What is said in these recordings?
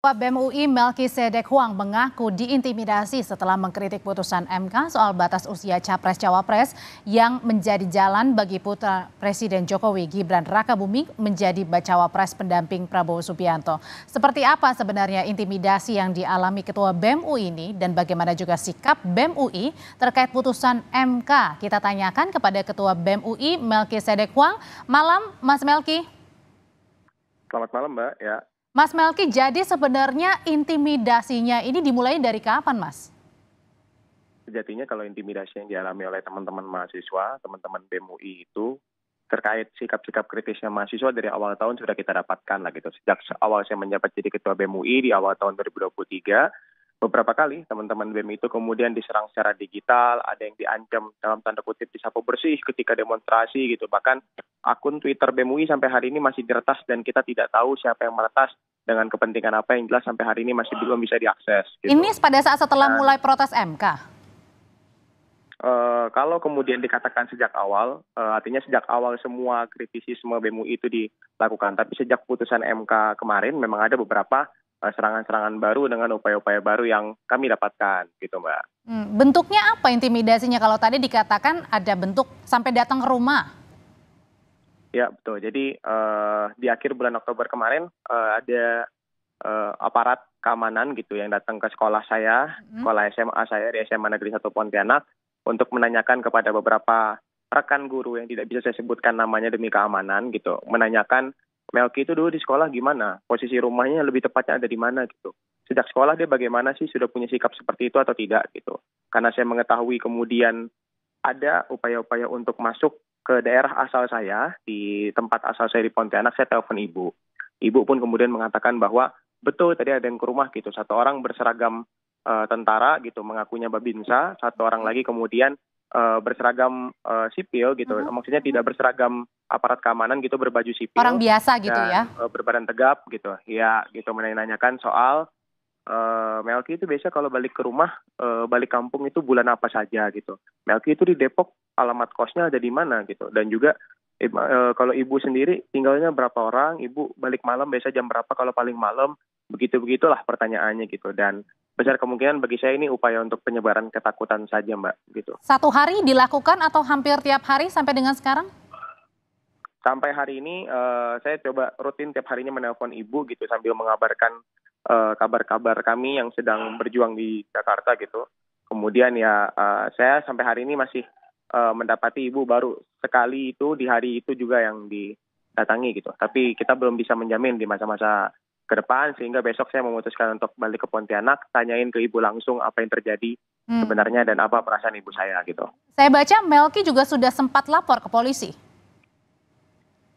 Ketua BEM UI Melkisedek Huang mengaku diintimidasi setelah mengkritik putusan MK soal batas usia Capres-Cawapres yang menjadi jalan bagi putra Presiden Jokowi Gibran Rakabuming menjadi Bacawapres pendamping Prabowo Subianto. Seperti apa sebenarnya intimidasi yang dialami Ketua BEM UI ini dan bagaimana juga sikap BEM UI terkait putusan MK? Kita tanyakan kepada Ketua BEM UI Melkisedek Huang. Malam Mas Melki. Selamat malam Mbak. Ya. Mas Melki, jadi sebenarnya intimidasinya ini dimulai dari kapan, Mas? Sejatinya kalau intimidasi yang dialami oleh teman-teman mahasiswa, teman-teman BEM UI itu terkait sikap-sikap kritisnya mahasiswa dari awal tahun sudah kita dapatkan lah gitu. Sejak awal saya menjabat jadi Ketua BEM UI di awal tahun 2023, beberapa kali teman-teman BEM itu kemudian diserang secara digital, ada yang diancam dalam tanda kutip disapu bersih ketika demonstrasi gitu. Bahkan akun Twitter BEM UI sampai hari ini masih diretas dan kita tidak tahu siapa yang meretas dengan kepentingan apa yang jelas sampai hari ini masih belum bisa diakses. Gitu. Ini pada saat setelah mulai protes MK? Kalau kemudian dikatakan sejak awal, artinya sejak awal semua kritisisme BEM UI itu dilakukan. Tapi sejak putusan MK kemarin memang ada beberapa serangan-serangan baru dengan upaya-upaya baru yang kami dapatkan, gitu Mbak. Bentuknya apa intimidasinya kalau tadi dikatakan ada bentuk sampai datang ke rumah? Ya betul, jadi di akhir bulan Oktober kemarin ada aparat keamanan gitu yang datang ke sekolah saya, sekolah SMA saya di SMA Negeri 1 Pontianak untuk menanyakan kepada beberapa rekan guru yang tidak bisa saya sebutkan namanya demi keamanan gitu, menanyakan Melki itu dulu di sekolah gimana, posisi rumahnya lebih tepatnya ada di mana gitu. Sejak sekolah dia bagaimana sih, sudah punya sikap seperti itu atau tidak gitu. Karena saya mengetahui kemudian ada upaya-upaya untuk masuk ke daerah asal saya, di tempat asal saya di Pontianak, saya telepon ibu. Ibu pun kemudian mengatakan bahwa betul tadi ada yang ke rumah gitu, satu orang berseragam tentara gitu, mengakunya Babinsa, satu orang lagi kemudian berseragam sipil gitu, maksudnya tidak berseragam aparat keamanan gitu, berbaju sipil. Orang biasa gitu dan, ya? berbadan tegap gitu, ya gitu, menanyakan soal Melki itu biasa kalau balik ke rumah, balik kampung itu bulan apa saja gitu. Melki itu di Depok, alamat kosnya ada di mana gitu. Dan juga kalau ibu sendiri tinggalnya berapa orang, ibu balik malam biasa jam berapa kalau paling malam, begitulah pertanyaannya gitu. Dan besar kemungkinan bagi saya ini upaya untuk penyebaran ketakutan saja Mbak gitu. Satu hari dilakukan atau hampir tiap hari sampai dengan sekarang? Sampai hari ini saya coba rutin tiap harinya menelpon ibu gitu sambil mengabarkan kabar-kabar kami yang sedang berjuang di Jakarta gitu. Kemudian ya saya sampai hari ini masih mendapati ibu baru sekali itu di hari itu juga yang didatangi gitu. Tapi kita belum bisa menjamin di masa-masa ke depan sehingga besok saya memutuskan untuk balik ke Pontianak, tanyain ke ibu langsung apa yang terjadi sebenarnya dan apa perasaan ibu saya gitu. Saya baca Melki juga sudah sempat lapor ke polisi.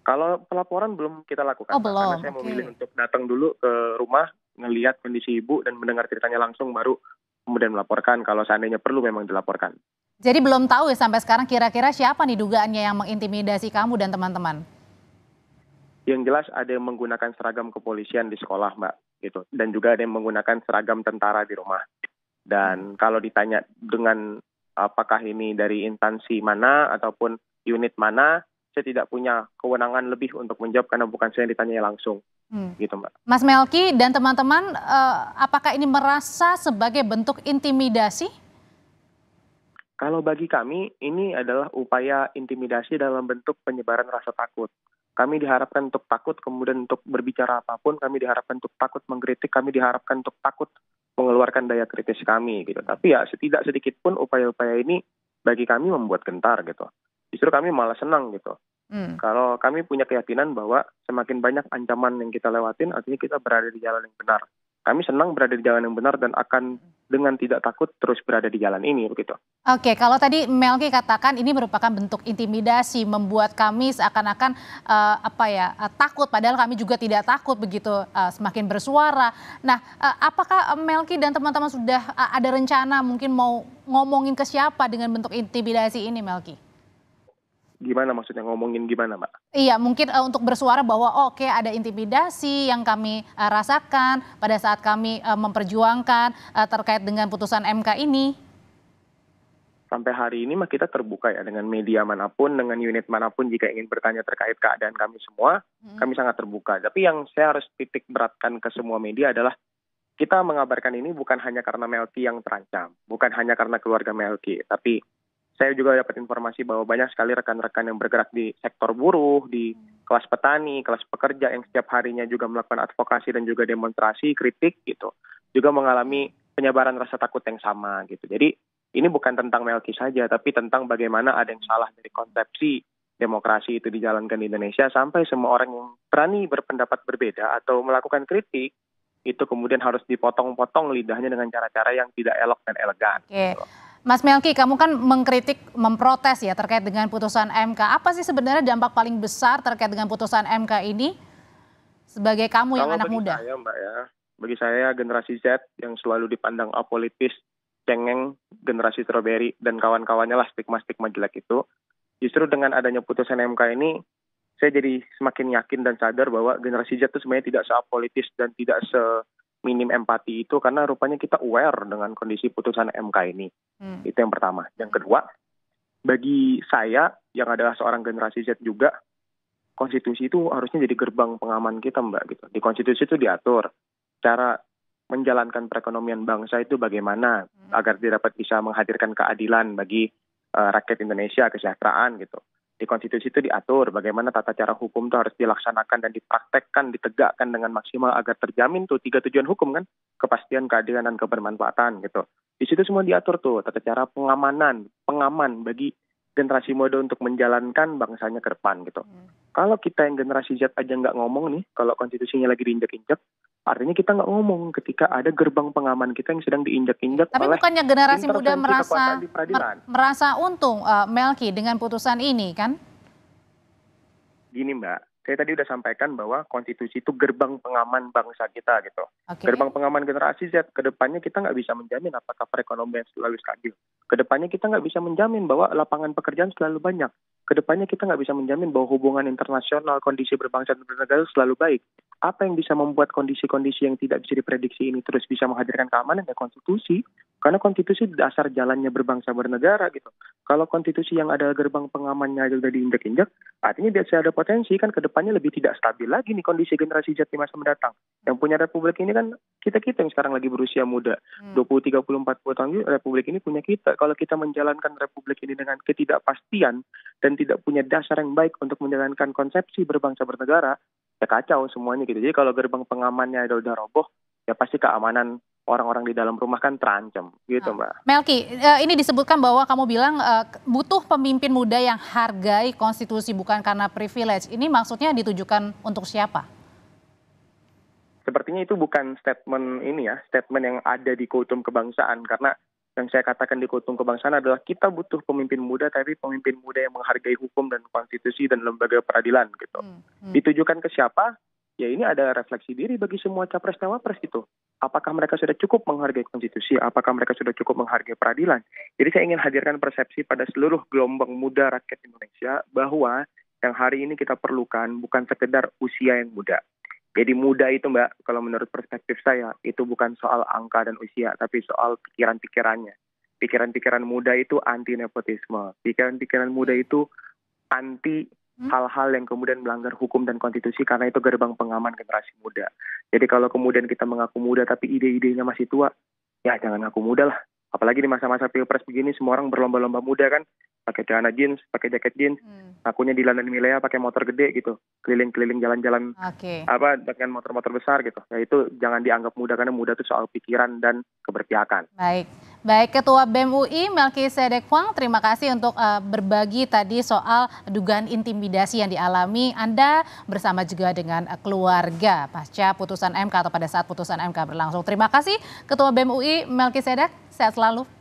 Kalau pelaporan belum kita lakukan, belum. Karena saya memilih untuk datang dulu ke rumah, ngelihat kondisi ibu dan mendengar ceritanya langsung, baru kemudian melaporkan kalau seandainya perlu memang dilaporkan. Jadi belum tahu ya sampai sekarang kira-kira siapa nih dugaannya yang mengintimidasi kamu dan teman-teman? Yang jelas ada yang menggunakan seragam kepolisian di sekolah Mbak, gitu. Dan juga ada yang menggunakan seragam tentara di rumah. Dan kalau ditanya dengan apakah ini dari instansi mana ataupun unit mana, saya tidak punya kewenangan lebih untuk menjawab karena bukan saya yang ditanya langsung. Gitu Mbak. Mas Melki dan teman-teman, apakah ini merasa sebagai bentuk intimidasi? Kalau bagi kami ini adalah upaya intimidasi dalam bentuk penyebaran rasa takut. Kami diharapkan untuk takut, kemudian untuk berbicara apapun, kami diharapkan untuk takut mengkritik, kami diharapkan untuk takut mengeluarkan daya kritis kami gitu. Tapi ya tidak sedikit pun upaya-upaya ini bagi kami membuat gentar gitu. Justru kami malah senang gitu. Kalau kami punya keyakinan bahwa semakin banyak ancaman yang kita lewatin, artinya kita berada di jalan yang benar. Kami senang berada di jalan yang benar dan akan dengan tidak takut terus berada di jalan ini begitu. Oke, kalau tadi Melki katakan ini merupakan bentuk intimidasi, membuat kami seakan-akan takut, padahal kami juga tidak takut begitu, semakin bersuara. Nah, apakah Melki dan teman-teman sudah ada rencana mungkin mau ngomongin ke siapa dengan bentuk intimidasi ini, Melki? Gimana maksudnya, ngomongin gimana Mbak? Iya, mungkin untuk bersuara bahwa oke, ada intimidasi yang kami rasakan pada saat kami memperjuangkan terkait dengan putusan MK ini. Sampai hari ini mah kita terbuka ya dengan media manapun, dengan unit manapun jika ingin bertanya terkait keadaan kami semua, kami sangat terbuka. Tapi yang saya harus titik beratkan ke semua media adalah kita mengabarkan ini bukan hanya karena Melki yang terancam, bukan hanya karena keluarga Melki, tapi saya juga dapat informasi bahwa banyak sekali rekan-rekan yang bergerak di sektor buruh, di kelas petani, kelas pekerja yang setiap harinya juga melakukan advokasi dan juga demonstrasi, kritik gitu, juga mengalami penyebaran rasa takut yang sama gitu. Jadi ini bukan tentang Melki saja, tapi tentang bagaimana ada yang salah dari konsepsi demokrasi itu dijalankan di Indonesia sampai semua orang yang berani berpendapat berbeda atau melakukan kritik itu kemudian harus dipotong-potong lidahnya dengan cara-cara yang tidak elok dan elegan. Oke. Mas Melki, kamu kan mengkritik, memprotes ya terkait dengan putusan MK. Apa sih sebenarnya dampak paling besar terkait dengan putusan MK ini sebagai kamu yang anak muda? Saya, Mbak ya, bagi saya generasi Z yang selalu dipandang apolitis, cengeng, generasi strawberry dan kawan-kawannya lah stigma-stigma jelek itu. Justru dengan adanya putusan MK ini, saya jadi semakin yakin dan sadar bahwa generasi Z itu sebenarnya tidak seapolitis dan tidak minim empati itu karena rupanya kita aware dengan kondisi putusan MK ini. Itu yang pertama. Yang kedua, bagi saya yang adalah seorang generasi Z juga, konstitusi itu harusnya jadi gerbang pengaman kita, Mbak. Gitu. Di konstitusi itu diatur cara menjalankan perekonomian bangsa itu bagaimana agar dapat bisa menghadirkan keadilan bagi rakyat Indonesia, kesejahteraan gitu. Di konstitusi itu diatur bagaimana tata cara hukum itu harus dilaksanakan dan dipraktekkan, ditegakkan dengan maksimal agar terjamin tuh 3 tujuan hukum kan, kepastian, keadilan, dan kebermanfaatan gitu. Di situ semua diatur tuh tata cara pengaman bagi generasi muda untuk menjalankan bangsanya ke depan gitu. Kalau kita yang generasi Z aja nggak ngomong nih, kalau konstitusinya lagi diinjak-injak, artinya kita nggak ngomong ketika ada gerbang pengaman kita yang sedang diinjak-injak oleh bukannya generasi muda kekuasaan di peradilan. merasa untung, Melki, dengan putusan ini kan? Gini Mbak, saya tadi udah sampaikan bahwa konstitusi itu gerbang pengaman bangsa kita gitu. Gerbang pengaman generasi Z, kedepannya kita nggak bisa menjamin apakah perekonomian selalu stabil. Kedepannya kita nggak bisa menjamin bahwa lapangan pekerjaan selalu banyak. Kedepannya kita nggak bisa menjamin bahwa hubungan internasional, kondisi berbangsa dan bernegara selalu baik. Apa yang bisa membuat kondisi-kondisi yang tidak bisa diprediksi ini terus bisa menghadirkan keamanan? Ya konstitusi. Karena konstitusi dasar jalannya berbangsa bernegara gitu. Kalau konstitusi yang ada gerbang pengamannya sudah diinjak-injak, artinya biasa ada potensi kan ke depannya lebih tidak stabil lagi nih kondisi generasi Z di masa mendatang. Yang punya republik ini kan kita-kita yang sekarang lagi berusia muda. 20, 30, 40 tahun republik ini punya kita. Kalau kita menjalankan republik ini dengan ketidakpastian dan tidak punya dasar yang baik untuk menjalankan konsepsi berbangsa bernegara, ya kacau semuanya gitu. Jadi kalau gerbang pengamannya udah roboh, ya pasti keamanan orang-orang di dalam rumah kan terancam gitu Mbak. Melki, ini disebutkan bahwa kamu bilang butuh pemimpin muda yang hargai konstitusi bukan karena privilege. Ini maksudnya ditujukan untuk siapa? Sepertinya itu bukan statement ini ya, statement yang ada di Keutuhan Kebangsaan. Karena yang saya katakan di Keutuhan Kebangsaan adalah kita butuh pemimpin muda, tapi pemimpin muda yang menghargai hukum dan konstitusi dan lembaga peradilan gitu. Ditujukan ke siapa? Ya ini ada refleksi diri bagi semua capres-cawapres gitu. Apakah mereka sudah cukup menghargai konstitusi? Apakah mereka sudah cukup menghargai peradilan? Jadi saya ingin hadirkan persepsi pada seluruh gelombang muda rakyat Indonesia bahwa yang hari ini kita perlukan bukan sekedar usia yang muda. Jadi muda itu Mbak, kalau menurut perspektif saya, itu bukan soal angka dan usia, tapi soal pikiran-pikirannya. Pikiran-pikiran muda itu anti nepotisme. Pikiran-pikiran muda itu anti hal-hal yang kemudian melanggar hukum dan konstitusi karena itu gerbang pengaman generasi muda. Jadi kalau kemudian kita mengaku muda tapi ide-idenya masih tua, ya jangan ngaku muda lah. Apalagi di masa-masa pilpres begini semua orang berlomba-lomba muda kan, pakai celana jeans, pakai jaket jeans, akunya di London Milea pakai motor gede gitu, keliling-keliling jalan-jalan dengan motor-motor besar gitu. Ya itu jangan dianggap muda karena muda itu soal pikiran dan keberpihakan. Baik Ketua BEM UI Melki Sedek-Huang, terima kasih untuk berbagi tadi soal dugaan intimidasi yang dialami Anda bersama juga dengan keluarga pasca putusan MK atau pada saat putusan MK berlangsung. Terima kasih Ketua BEM UI Melki Sedek, sehat selalu.